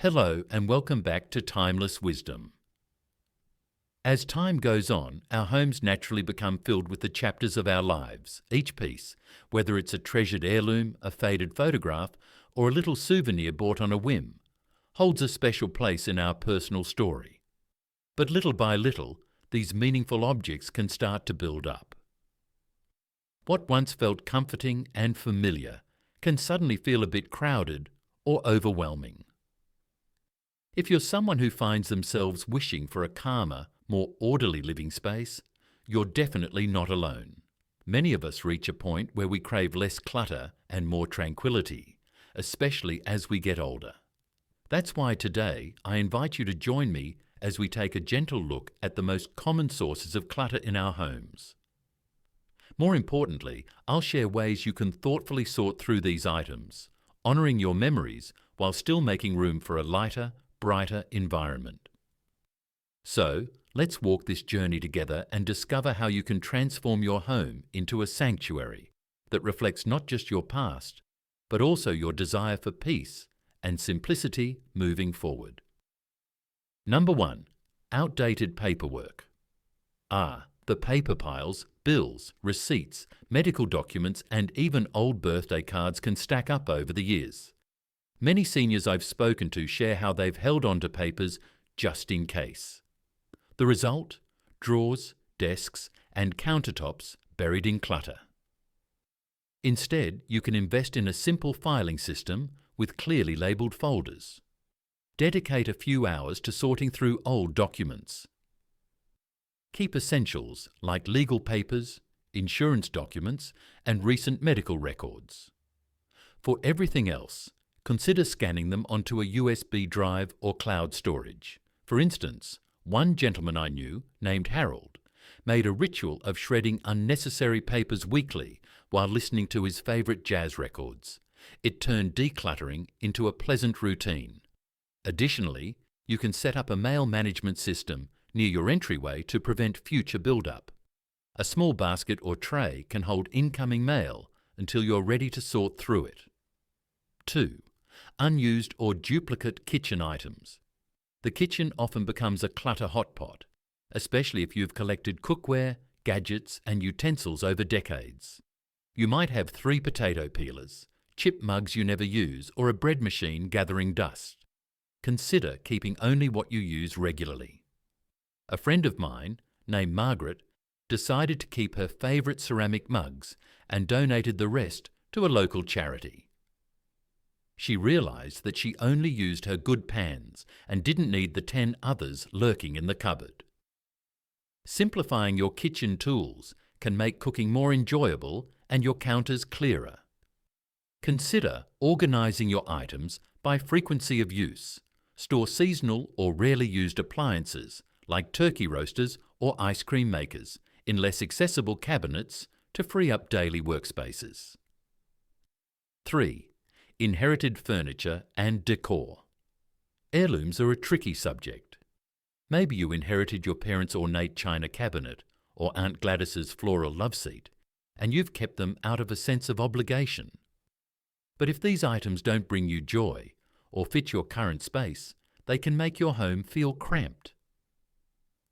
Hello and welcome back to Timeless Wisdom. As time goes on, our homes naturally become filled with the chapters of our lives. Each piece, whether it's a treasured heirloom, a faded photograph, or a little souvenir bought on a whim, holds a special place in our personal story. But little by little, these meaningful objects can start to build up. What once felt comforting and familiar can suddenly feel a bit crowded or overwhelming. If you're someone who finds themselves wishing for a calmer, more orderly living space, you're definitely not alone. Many of us reach a point where we crave less clutter and more tranquility, especially as we get older. That's why today I invite you to join me as we take a gentle look at the most common sources of clutter in our homes. More importantly, I'll share ways you can thoughtfully sort through these items, honouring your memories while still making room for a lighter, brighter environment. So, let's walk this journey together and discover how you can transform your home into a sanctuary that reflects not just your past, but also your desire for peace and simplicity moving forward. Number 1. Outdated paperwork. The paper piles, bills, receipts, medical documents, and even old birthday cards can stack up over the years. Many seniors I've spoken to share how they've held on to papers just in case. The result? Drawers, desks, and countertops buried in clutter. Instead, you can invest in a simple filing system with clearly labelled folders. Dedicate a few hours to sorting through old documents. Keep essentials like legal papers, insurance documents, and recent medical records. For everything else, consider scanning them onto a USB drive or cloud storage. For instance, one gentleman I knew, named Harold, made a ritual of shredding unnecessary papers weekly while listening to his favourite jazz records. It turned decluttering into a pleasant routine. Additionally, you can set up a mail management system near your entryway to prevent future build-up. A small basket or tray can hold incoming mail until you're ready to sort through it. 2. Unused or duplicate kitchen items. The kitchen often becomes a clutter hotpot, especially if you've collected cookware, gadgets, and utensils over decades. You might have 3 potato peelers, chip mugs you never use, or a bread machine gathering dust. Consider keeping only what you use regularly. A friend of mine, named Margaret, decided to keep her favourite ceramic mugs and donated the rest to a local charity. She realised that she only used her good pans and didn't need the 10 others lurking in the cupboard. Simplifying your kitchen tools can make cooking more enjoyable and your counters clearer. Consider organising your items by frequency of use. Store seasonal or rarely used appliances like turkey roasters or ice cream makers in less accessible cabinets to free up daily workspaces. 3. Inherited furniture and decor. Heirlooms are a tricky subject. Maybe you inherited your parents' ornate china cabinet or Aunt Gladys's floral loveseat, and you've kept them out of a sense of obligation. But if these items don't bring you joy or fit your current space, they can make your home feel cramped.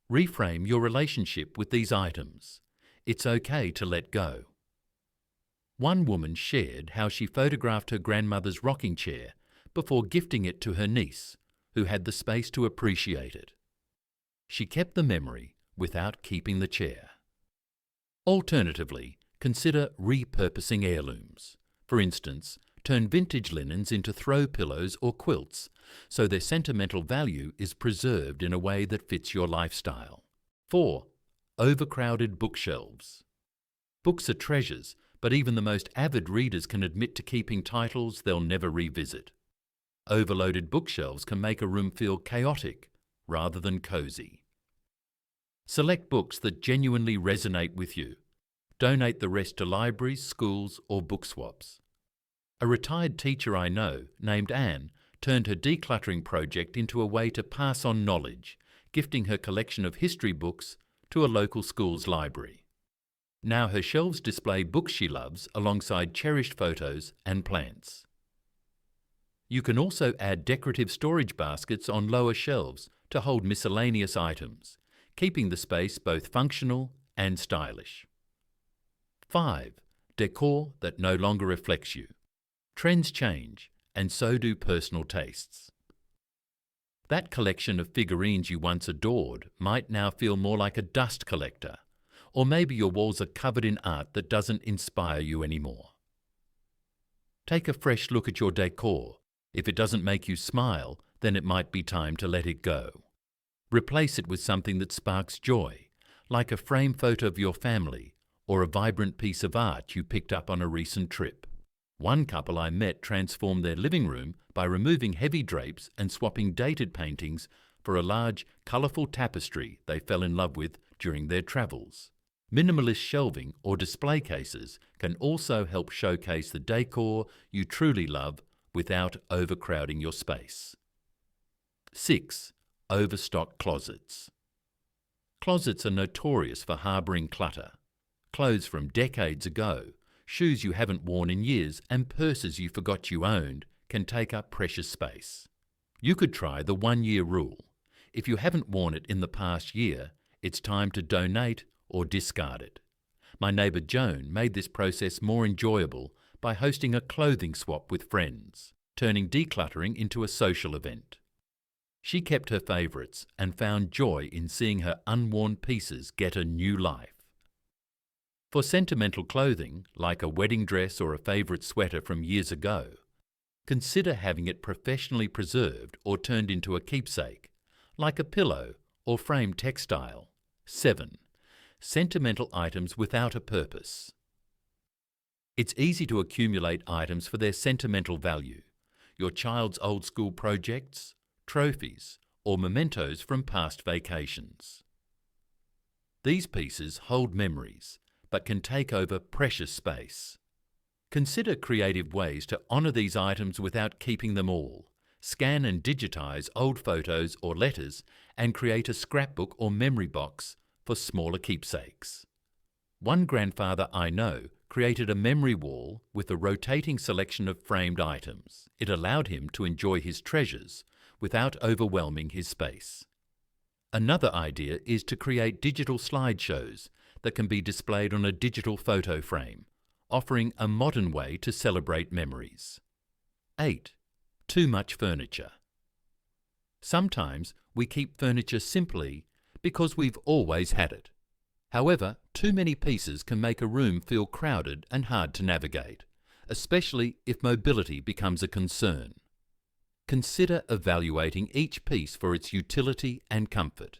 Reframe your relationship with these items. It's okay to let go. One woman shared how she photographed her grandmother's rocking chair before gifting it to her niece, who had the space to appreciate it. She kept the memory without keeping the chair. Alternatively, consider repurposing heirlooms. For instance, turn vintage linens into throw pillows or quilts so their sentimental value is preserved in a way that fits your lifestyle. 4. Overcrowded bookshelves. Books are treasures, but even the most avid readers can admit to keeping titles they'll never revisit. Overloaded bookshelves can make a room feel chaotic rather than cozy. Select books that genuinely resonate with you. Donate the rest to libraries, schools, or book swaps. A retired teacher I know, named Anne, turned her decluttering project into a way to pass on knowledge, gifting her collection of history books to a local school's library. Now her shelves display books she loves alongside cherished photos and plants. You can also add decorative storage baskets on lower shelves to hold miscellaneous items, keeping the space both functional and stylish. 5. Decor that no longer reflects you. Trends change, and so do personal tastes. That collection of figurines you once adored might now feel more like a dust collector, or maybe your walls are covered in art that doesn't inspire you anymore. Take a fresh look at your decor. If it doesn't make you smile, then it might be time to let it go. Replace it with something that sparks joy, like a frame photo of your family or a vibrant piece of art you picked up on a recent trip. One couple I met transformed their living room by removing heavy drapes and swapping dated paintings for a large, colourful tapestry they fell in love with during their travels. Minimalist shelving or display cases can also help showcase the decor you truly love without overcrowding your space. 6. Overstocked closets. Closets are notorious for harbouring clutter. Clothes from decades ago, shoes you haven't worn in years, and purses you forgot you owned can take up precious space. You could try the 1-year rule. If you haven't worn it in the past year, it's time to donate or discard it. My neighbour Joan made this process more enjoyable by hosting a clothing swap with friends, turning decluttering into a social event. She kept her favourites and found joy in seeing her unworn pieces get a new life. For sentimental clothing, like a wedding dress or a favourite sweater from years ago, consider having it professionally preserved or turned into a keepsake, like a pillow or framed textile. 7. Sentimental items without a purpose. It's easy to accumulate items for their sentimental value, your child's old school projects, trophies, or mementos from past vacations. These pieces hold memories, but can take over precious space. Consider creative ways to honour these items without keeping them all. Scan and digitise old photos or letters and create a scrapbook or memory box for smaller keepsakes. One grandfather I know created a memory wall with a rotating selection of framed items. It allowed him to enjoy his treasures without overwhelming his space. Another idea is to create digital slideshows that can be displayed on a digital photo frame, offering a modern way to celebrate memories. 8. Too much furniture. Sometimes we keep furniture simply because we've always had it. However, too many pieces can make a room feel crowded and hard to navigate, especially if mobility becomes a concern. Consider evaluating each piece for its utility and comfort.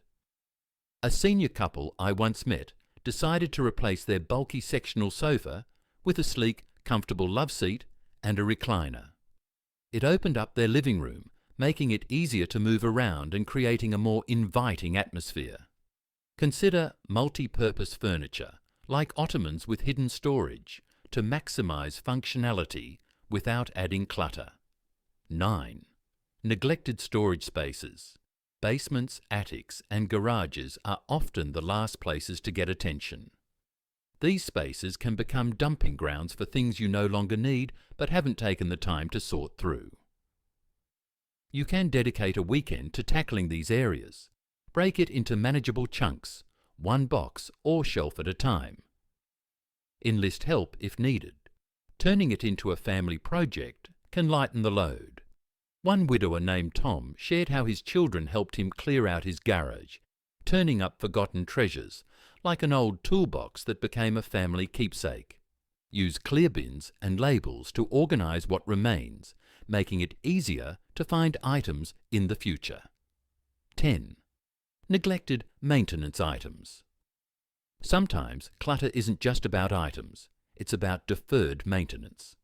A senior couple I once met decided to replace their bulky sectional sofa with a sleek, comfortable love seat and a recliner. It opened up their living room, making it easier to move around and creating a more inviting atmosphere. Consider multi-purpose furniture, like ottomans with hidden storage, to maximize functionality without adding clutter. 9. Neglected storage spaces. Basements, attics, and garages are often the last places to get attention. These spaces can become dumping grounds for things you no longer need but haven't taken the time to sort through. You can dedicate a weekend to tackling these areas. Break it into manageable chunks, one box or shelf at a time. Enlist help if needed. Turning it into a family project can lighten the load. One widower named Tom shared how his children helped him clear out his garage, turning up forgotten treasures, like an old toolbox that became a family keepsake. Use clear bins and labels to organise what remains, making it easier to find items in the future. 10. Neglected maintenance items. Sometimes clutter isn't just about items, it's about deferred maintenance.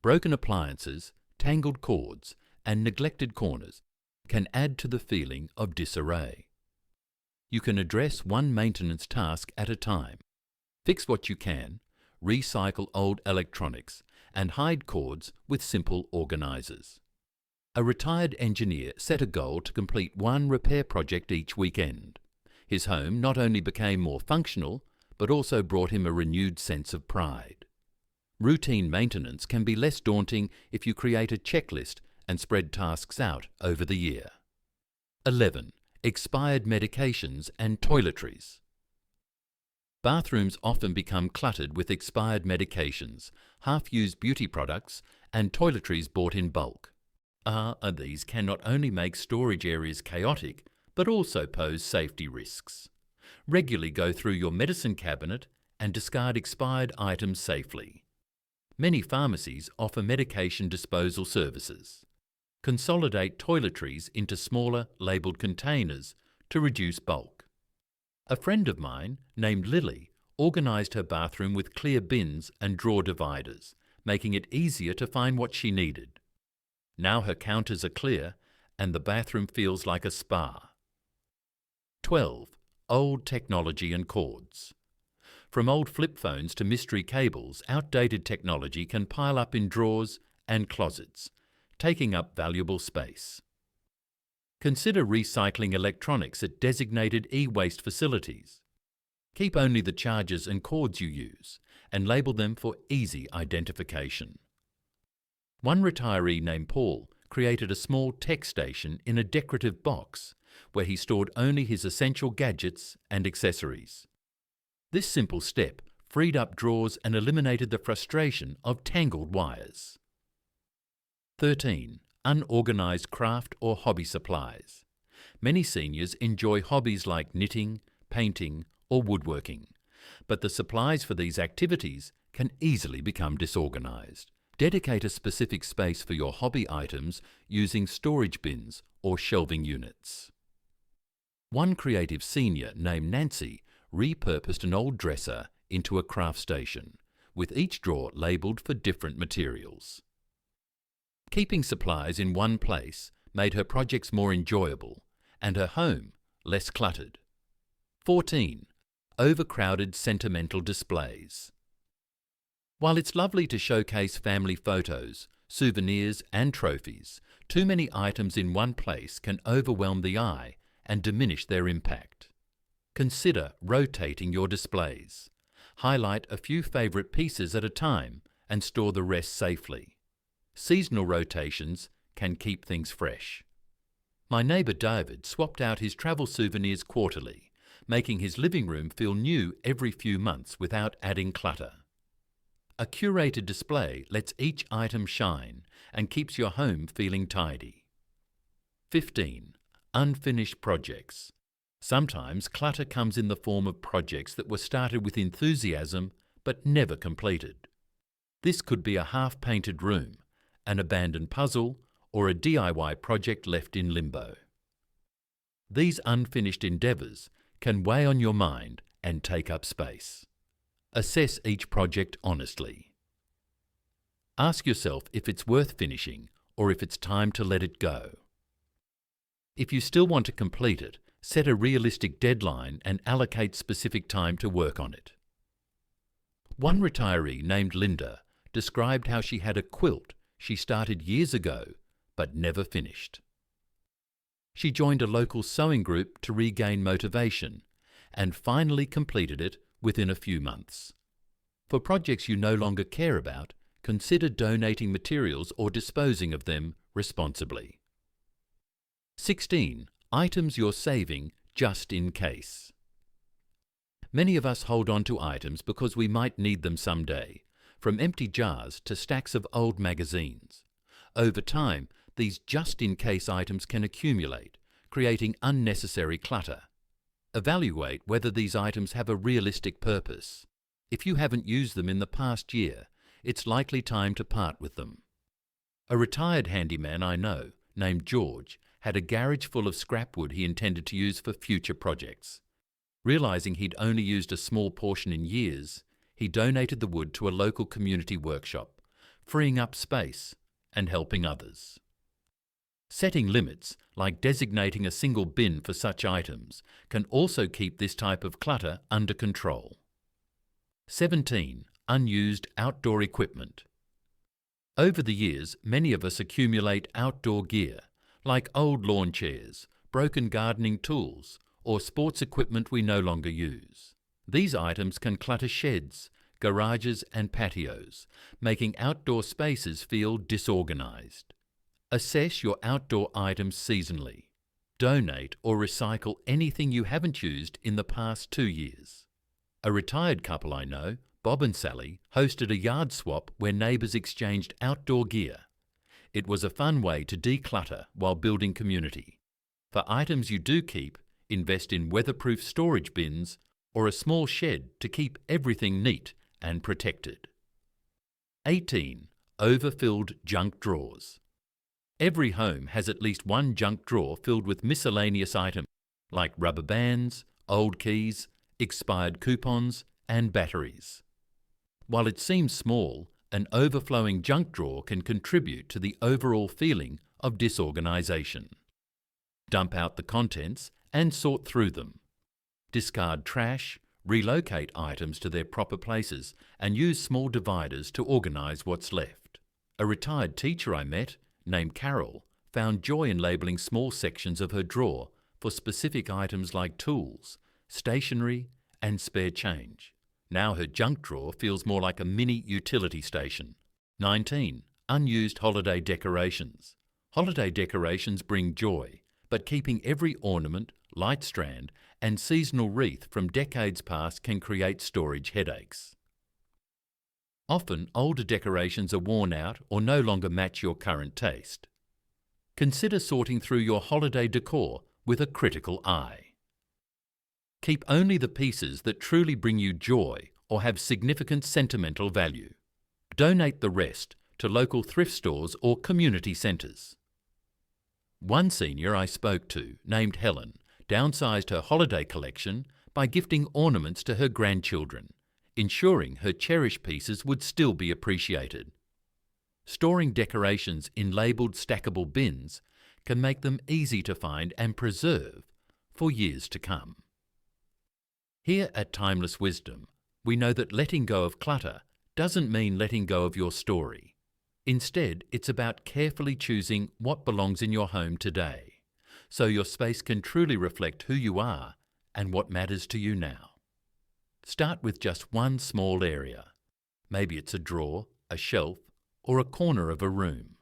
Broken appliances, tangled cords, and neglected corners can add to the feeling of disarray. You can address one maintenance task at a time. Fix what you can, recycle old electronics, and hide cords with simple organisers. A retired engineer set a goal to complete one repair project each weekend. His home not only became more functional, but also brought him a renewed sense of pride. Routine maintenance can be less daunting if you create a checklist and spread tasks out over the year. 11. Expired medications and toiletries. Bathrooms often become cluttered with expired medications, half-used beauty products, and toiletries bought in bulk. These can not only make storage areas chaotic, but also pose safety risks. Regularly go through your medicine cabinet and discard expired items safely. Many pharmacies offer medication disposal services. Consolidate toiletries into smaller, labelled containers to reduce bulk. A friend of mine, named Lily, organised her bathroom with clear bins and drawer dividers, making it easier to find what she needed. Now her counters are clear and the bathroom feels like a spa. 12. Old technology and cords. From old flip phones to mystery cables, outdated technology can pile up in drawers and closets, taking up valuable space. Consider recycling electronics at designated e-waste facilities. Keep only the chargers and cords you use and label them for easy identification. One retiree named Paul created a small tech station in a decorative box where he stored only his essential gadgets and accessories. This simple step freed up drawers and eliminated the frustration of tangled wires. 13. Unorganised craft or hobby supplies. Many seniors enjoy hobbies like knitting, painting, or woodworking, but the supplies for these activities can easily become disorganised. Dedicate a specific space for your hobby items using storage bins or shelving units. One creative senior named Nancy repurposed an old dresser into a craft station, with each drawer labelled for different materials. Keeping supplies in one place made her projects more enjoyable and her home less cluttered. 14. Overcrowded sentimental displays. While it's lovely to showcase family photos, souvenirs and trophies, too many items in one place can overwhelm the eye and diminish their impact. Consider rotating your displays. Highlight a few favourite pieces at a time and store the rest safely. Seasonal rotations can keep things fresh. My neighbour David swapped out his travel souvenirs quarterly, making his living room feel new every few months without adding clutter. A curated display lets each item shine and keeps your home feeling tidy. 15. Unfinished projects. Sometimes clutter comes in the form of projects that were started with enthusiasm but never completed. This could be a half-painted room, an abandoned puzzle, or a DIY project left in limbo. These unfinished endeavours can weigh on your mind and take up space. Assess each project honestly. Ask yourself if it's worth finishing or if it's time to let it go. If you still want to complete it, set a realistic deadline and allocate specific time to work on it. One retiree named Linda described how she had a quilt she started years ago but never finished. She joined a local sewing group to regain motivation and finally completed it within a few months. For projects you no longer care about, consider donating materials or disposing of them responsibly. 16. Items you're saving just in case. Many of us hold on to items because we might need them someday, from empty jars to stacks of old magazines. Over time, these just-in-case items can accumulate, creating unnecessary clutter. Evaluate whether these items have a realistic purpose. If you haven't used them in the past year, it's likely time to part with them. A retired handyman I know, named George, had a garage full of scrap wood he intended to use for future projects. Realising he'd only used a small portion in years, he donated the wood to a local community workshop, freeing up space and helping others. Setting limits, like designating a single bin for such items, can also keep this type of clutter under control. 17. Unused outdoor equipment. Over the years, many of us accumulate outdoor gear, like old lawn chairs, broken gardening tools, or sports equipment we no longer use. These items can clutter sheds, garages and patios, making outdoor spaces feel disorganized. Assess your outdoor items seasonally. Donate or recycle anything you haven't used in the past 2 years. A retired couple I know, Bob and Sally, hosted a yard swap where neighbours exchanged outdoor gear. It was a fun way to declutter while building community. For items you do keep, invest in weatherproof storage bins or a small shed to keep everything neat and protected. 18. Overfilled junk drawers. Every home has at least one junk drawer filled with miscellaneous items like rubber bands, old keys, expired coupons and batteries. While it seems small, an overflowing junk drawer can contribute to the overall feeling of disorganisation. Dump out the contents and sort through them. Discard trash, relocate items to their proper places and use small dividers to organise what's left. A retired teacher I met, named Carol, found joy in labelling small sections of her drawer for specific items like tools, stationery and spare change. Now her junk drawer feels more like a mini utility station. 19. Unused holiday decorations. Holiday decorations bring joy, but keeping every ornament, light strand and seasonal wreath from decades past can create storage headaches. Often, older decorations are worn out or no longer match your current taste. Consider sorting through your holiday decor with a critical eye. Keep only the pieces that truly bring you joy or have significant sentimental value. Donate the rest to local thrift stores or community centres. One senior I spoke to, named Helen, downsized her holiday collection by gifting ornaments to her grandchildren, ensuring her cherished pieces would still be appreciated. Storing decorations in labelled stackable bins can make them easy to find and preserve for years to come. Here at Timeless Wisdom, we know that letting go of clutter doesn't mean letting go of your story. Instead, it's about carefully choosing what belongs in your home today, so your space can truly reflect who you are and what matters to you now. Start with just one small area. Maybe it's a drawer, a shelf, or a corner of a room.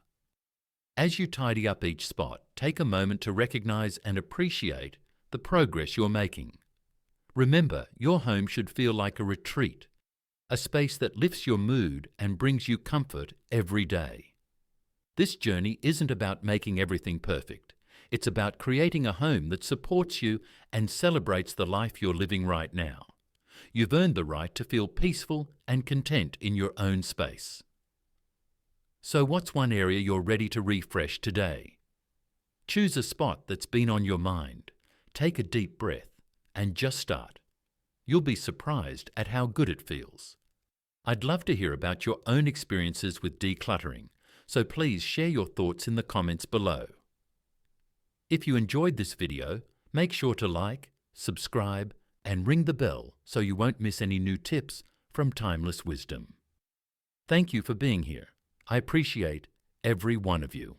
As you tidy up each spot, take a moment to recognise and appreciate the progress you're making. Remember, your home should feel like a retreat, a space that lifts your mood and brings you comfort every day. This journey isn't about making everything perfect. It's about creating a home that supports you and celebrates the life you're living right now. You've earned the right to feel peaceful and content in your own space. So what's one area you're ready to refresh today? Choose a spot that's been on your mind. Take a deep breath and just start. You'll be surprised at how good it feels. I'd love to hear about your own experiences with decluttering, so please share your thoughts in the comments below. If you enjoyed this video, make sure to like, subscribe, and ring the bell so you won't miss any new tips from Timeless Wisdom. Thank you for being here. I appreciate every one of you.